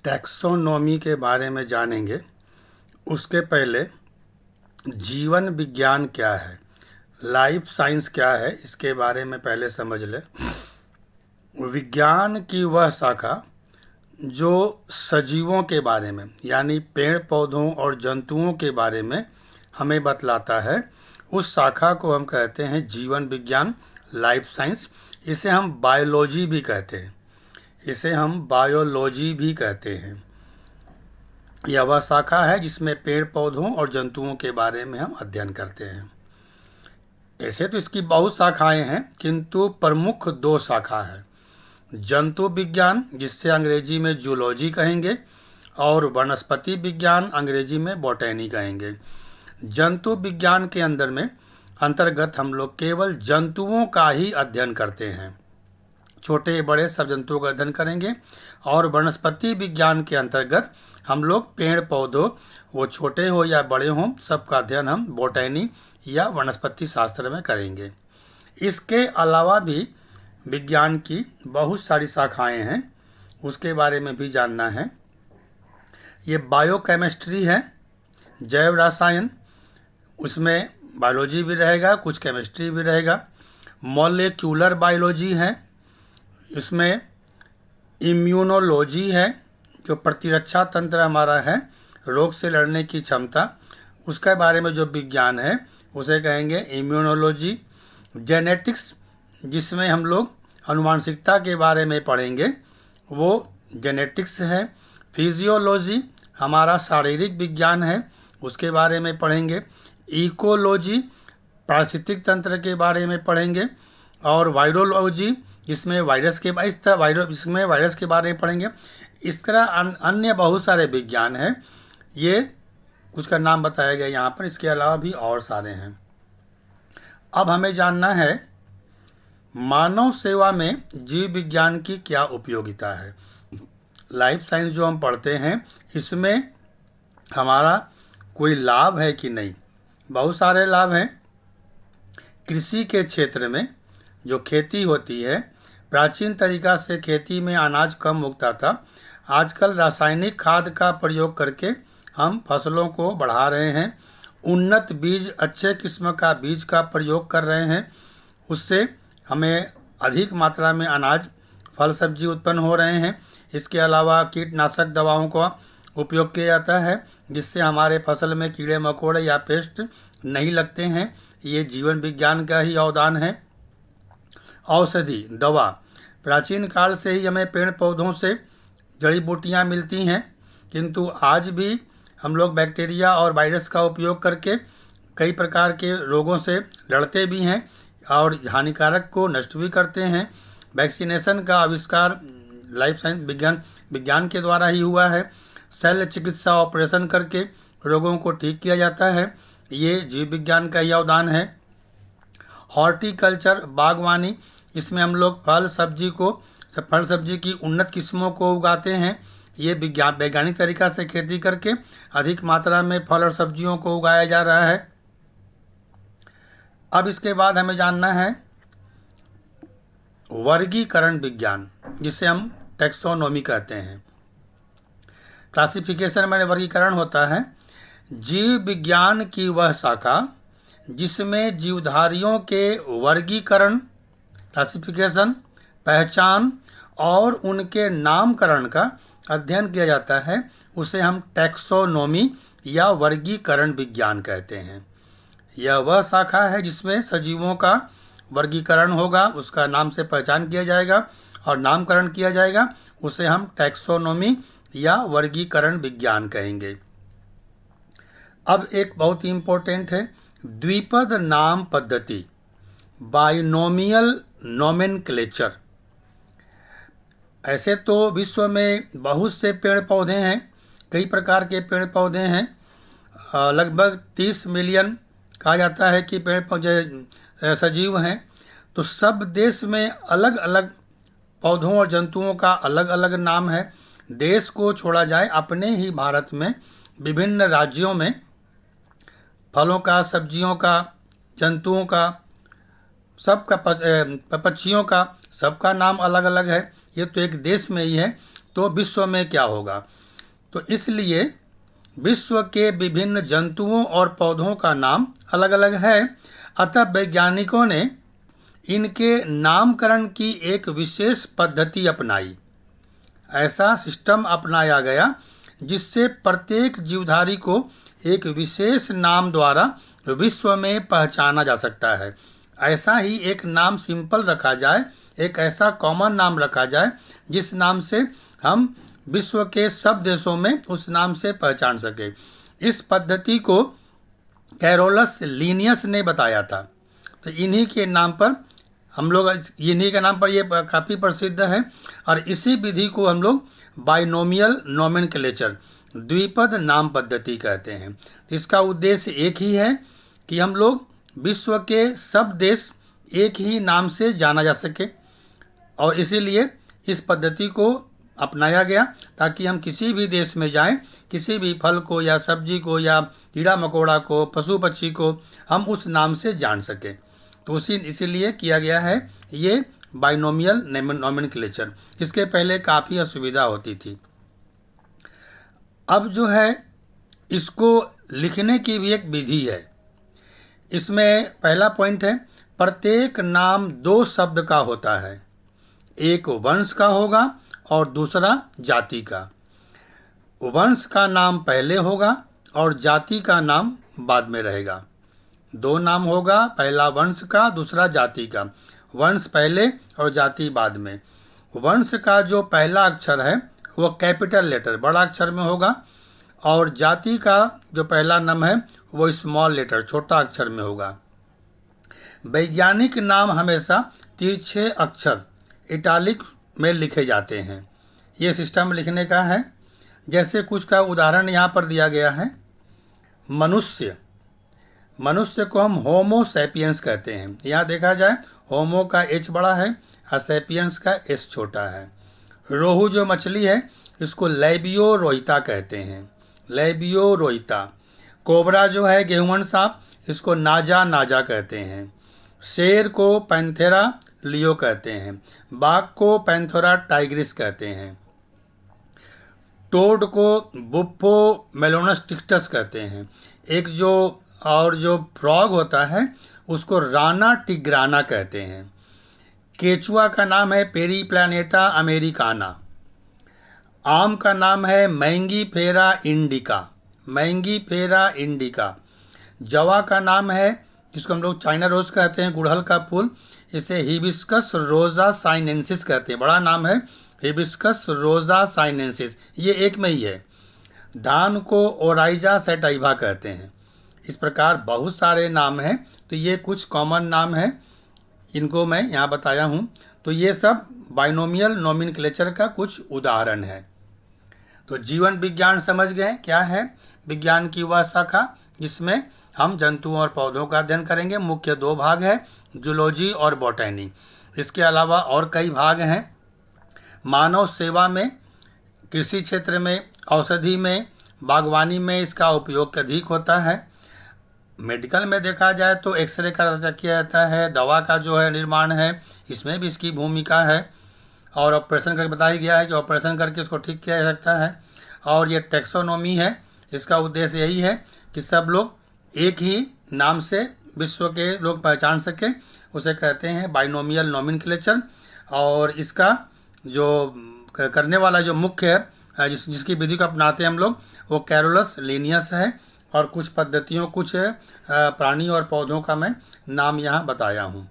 Taxonomy के बारे में जानेंगे उसके पहले जीवन विज्ञान क्या है, लाइफ साइंस क्या है, इसके बारे में पहले समझ लें। विज्ञान की वह शाखा जो सजीवों के बारे में यानी पेड़ पौधों और जंतुओं के बारे में हमें बतलाता है, उस शाखा को हम कहते हैं जीवन विज्ञान, लाइफ साइंस। इसे हम बायोलॉजी भी कहते हैं, यह वह शाखा है जिसमें पेड़ पौधों और जंतुओं के बारे में हम अध्ययन करते हैं। ऐसे तो इसकी बहुत शाखाएं हैं, किंतु प्रमुख दो शाखा है। जंतु विज्ञान, जिससे अंग्रेजी में जूलॉजी कहेंगे, और वनस्पति विज्ञान, अंग्रेजी में बॉटनी कहेंगे। जंतु विज्ञान के अंतर्गत हम लोग केवल जंतुओं का ही अध्ययन करते हैं, छोटे बड़े सब जंतुओं का अध्ययन करेंगे। और वनस्पति विज्ञान के अंतर्गत हम लोग पेड़ पौधों, वो छोटे हो या बड़े हों, सबका अध्ययन हम बॉटनी या वनस्पति शास्त्र में करेंगे। इसके अलावा भी विज्ञान की बहुत सारी शाखाएं हैं, उसके बारे में भी जानना है। ये बायोकेमिस्ट्री है, जैव रसायन, उसमें बायोलॉजी भी रहेगा, कुछ केमिस्ट्री भी रहेगा। मॉलिक्यूलर बायोलॉजी है, इसमें इम्यूनोलॉजी है, जो प्रतिरक्षा तंत्र हमारा है, रोग से लड़ने की क्षमता, उसके बारे में जो विज्ञान है उसे कहेंगे इम्यूनोलॉजी। जेनेटिक्स, जिसमें हम लोग आनुवांशिकता के बारे में पढ़ेंगे, वो जेनेटिक्स है। फिजियोलॉजी हमारा शारीरिक विज्ञान है, उसके बारे में पढ़ेंगे। इकोलॉजी पारिस्थितिक तंत्र के बारे में पढ़ेंगे। और वायरोलॉजी, जिसमें वायरस के बारे में पढ़ेंगे। इस तरह अन्य बहुत सारे विज्ञान हैं, ये कुछ का नाम बताया गया यहाँ पर, इसके अलावा भी और सारे हैं। अब हमें जानना है मानव सेवा में जीव विज्ञान की क्या उपयोगिता है। लाइफ साइंस जो हम पढ़ते हैं, इसमें हमारा कोई लाभ है कि नहीं। बहुत सारे लाभ हैं। कृषि के क्षेत्र में जो खेती होती है, प्राचीन तरीका से खेती में अनाज कम उगता था। आजकल रासायनिक खाद का प्रयोग करके हम फसलों को बढ़ा रहे हैं। उन्नत बीज, अच्छे किस्म का बीज का प्रयोग कर रहे हैं, उससे हमें अधिक मात्रा में अनाज, फल सब्जी उत्पन्न हो रहे हैं। इसके अलावा कीटनाशक दवाओं का उपयोग किया जाता है, जिससे हमारे फसल में कीड़े मकोड़े या पेस्ट नहीं लगते हैं। ये जीवन विज्ञान का ही योगदान है। औषधि, दवा, प्राचीन काल से ही हमें पेड़ पौधों से जड़ी बूटियाँ मिलती हैं, किंतु आज भी हम लोग बैक्टीरिया और वायरस का उपयोग करके कई प्रकार के रोगों से लड़ते भी हैं और हानिकारक को नष्ट भी करते हैं। वैक्सीनेशन का आविष्कार लाइफ साइंस विज्ञान के द्वारा ही हुआ है। शल्य चिकित्सा ऑपरेशन करके रोगों को ठीक किया जाता है, ये जीव विज्ञान का योगदान है। हॉर्टिकल्चर, बागवानी, इसमें हम लोग फल सब्जी की उन्नत किस्मों को उगाते हैं। ये वैज्ञानिक तरीका से खेती करके अधिक मात्रा में फल और सब्जियों को उगाया जा रहा है। अब इसके बाद हमें जानना है वर्गीकरण विज्ञान, जिसे हम टैक्सोनॉमी कहते हैं। क्लासिफिकेशन में वर्गीकरण होता है जीव विज्ञान की वह शाखा जिसमें जीवधारियों के वर्गीकरण, क्लासिफिकेशन, पहचान और उनके नामकरण का अध्ययन किया जाता है, उसे हम टैक्सोनॉमी या वर्गीकरण विज्ञान कहते हैं। यह वह शाखा है जिसमें सजीवों का वर्गीकरण होगा, उसका नाम से पहचान किया जाएगा और नामकरण किया जाएगा, उसे हम टैक्सोनॉमी या वर्गीकरण विज्ञान कहेंगे। अब एक बहुत ही इम्पोर्टेंट है द्विपद नाम पद्धति, बाइनोमियल नोमेनक्लेचर। ऐसे तो विश्व में बहुत से पेड़ पौधे हैं, कई प्रकार के पेड़ पौधे हैं, लगभग 30 मिलियन कहा जाता है कि पेड़ पौधे सजीव हैं। तो सब देश में अलग अलग पौधों और जंतुओं का अलग अलग नाम है। देश को छोड़ा जाए, अपने ही भारत में विभिन्न राज्यों में फलों का, सब्जियों का, जंतुओं का, सबका, पक्षियों का, सबका नाम अलग अलग है। ये तो एक देश में ही है। तो विश्व में क्या होगा। तो इसलिए विश्व के विभिन्न जंतुओं और पौधों का नाम अलग अलग है, अतः वैज्ञानिकों ने इनके नामकरण की एक विशेष पद्धति अपनाई। ऐसा सिस्टम अपनाया गया जिससे प्रत्येक जीवधारी को एक विशेष नाम द्वारा विश्व में पहचाना जा सकता है। ऐसा ही एक नाम सिंपल रखा जाए, एक ऐसा कॉमन नाम रखा जाए जिस नाम से हम विश्व के सब देशों में उस नाम से पहचान सके। इस पद्धति को कैरोलस लीनियस ने बताया था। तो इन्हीं के नाम पर हम लोग, इन्हीं के नाम पर ये काफ़ी प्रसिद्ध है, और इसी विधि को हम लोग बाइनोमियल नोमेनक्लेचर, द्विपद नाम पद्धति कहते हैं। इसका उद्देश्य एक ही है कि हम लोग विश्व के सब देश एक ही नाम से जाना जा सके, और इसीलिए इस पद्धति को अपनाया गया ताकि हम किसी भी देश में जाएं, किसी भी फल को या सब्जी को या कीड़ा मकोड़ा को, पशु पक्षी को हम उस नाम से जान सकें। तो इसीलिए किया गया है ये बाइनोमियल नोमेनक्लेचर। इसके पहले काफ़ी असुविधा होती थी। अब जो है इसको लिखने की भी एक विधि है। इसमें पहला पॉइंट है, प्रत्येक नाम 2 शब्द का होता है, एक वंश का होगा और दूसरा जाति का। वंश का नाम पहले होगा और जाति का नाम बाद में रहेगा। 2 नाम होगा, पहला वंश का, दूसरा जाति का। वंश पहले और जाति बाद में। वंश का जो पहला अक्षर है वो कैपिटल लेटर, बड़ा अक्षर में होगा, और जाति का जो पहला नाम है वो स्मॉल लेटर, छोटा अक्षर में होगा। वैज्ञानिक नाम हमेशा तिरछे अक्षर इटालिक में लिखे जाते हैं। ये सिस्टम लिखने का है। जैसे कुछ का उदाहरण यहाँ पर दिया गया है। मनुष्य, मनुष्य को हम होमो सैपियंस कहते हैं। यहाँ देखा जाए होमो का एच बड़ा है और सैपियंस का एस छोटा है। रोहू जो मछली है इसको लैबियो रोहिता कहते हैं, लैबियो रोहिता। कोबरा जो है गेहूं सांप, इसको नाजा नाजा कहते हैं। शेर को पैंथेरा लियो कहते हैं। बाघ को पैंथेरा टाइग्रिस कहते हैं। टोड को बुप्पो मेलोनस टिक्टस कहते हैं। एक जो फ्रॉग होता है उसको राना टिग्राना कहते हैं। केचुआ का नाम है पेरीप्लैनेटा अमेरिकाना। आम का नाम है मैंगी फेरा इंडिका, मैंगी फेरा इंडिका। जवा का नाम है, जिसको हम लोग चाइना रोज कहते हैं, गुड़हल का फूल, इसे हिबिस्कस रोजा साइनेंसिस कहते हैं। बड़ा नाम है हिबिस्कस रोजा साइनेंसिस, ये एक में ही है। धान को ओराइजा सेटाइवा कहते हैं। इस प्रकार बहुत सारे नाम हैं। तो ये कुछ कॉमन नाम हैं, इनको मैं यहाँ बताया हूँ। तो ये सब बाइनोमियल नोमेनक्लेचर का कुछ उदाहरण है। तो जीवन विज्ञान समझ गए क्या है। विज्ञान की वह शाखा जिसमें हम जंतुओं और पौधों का अध्ययन करेंगे। मुख्य 2 भाग है, जूलॉजी और बॉटनी। इसके अलावा और कई भाग हैं। मानव सेवा में, कृषि क्षेत्र में, औषधि में, बागवानी में इसका उपयोग अधिक होता है। मेडिकल में देखा जाए तो एक्सरे का किया जाता है। दवा का जो है निर्माण है, इसमें भी इसकी भूमिका है। और ऑपरेशन करके बताया गया है कि ऑपरेशन करके इसको ठीक किया जा सकता है। और ये टैक्सोनॉमी है, इसका उद्देश्य यही है कि सब लोग एक ही नाम से विश्व के लोग पहचान सकें। उसे कहते हैं बाइनोमियल नोमेनक्लेचर। और इसका जो करने वाला जो मुख्य है, जिसकी विधि को अपनाते हैं हम लोग, वो कैरोलस लीनियस है। और कुछ पद्धतियों, कुछ प्राणी और पौधों का मैं नाम यहाँ बताया हूँ।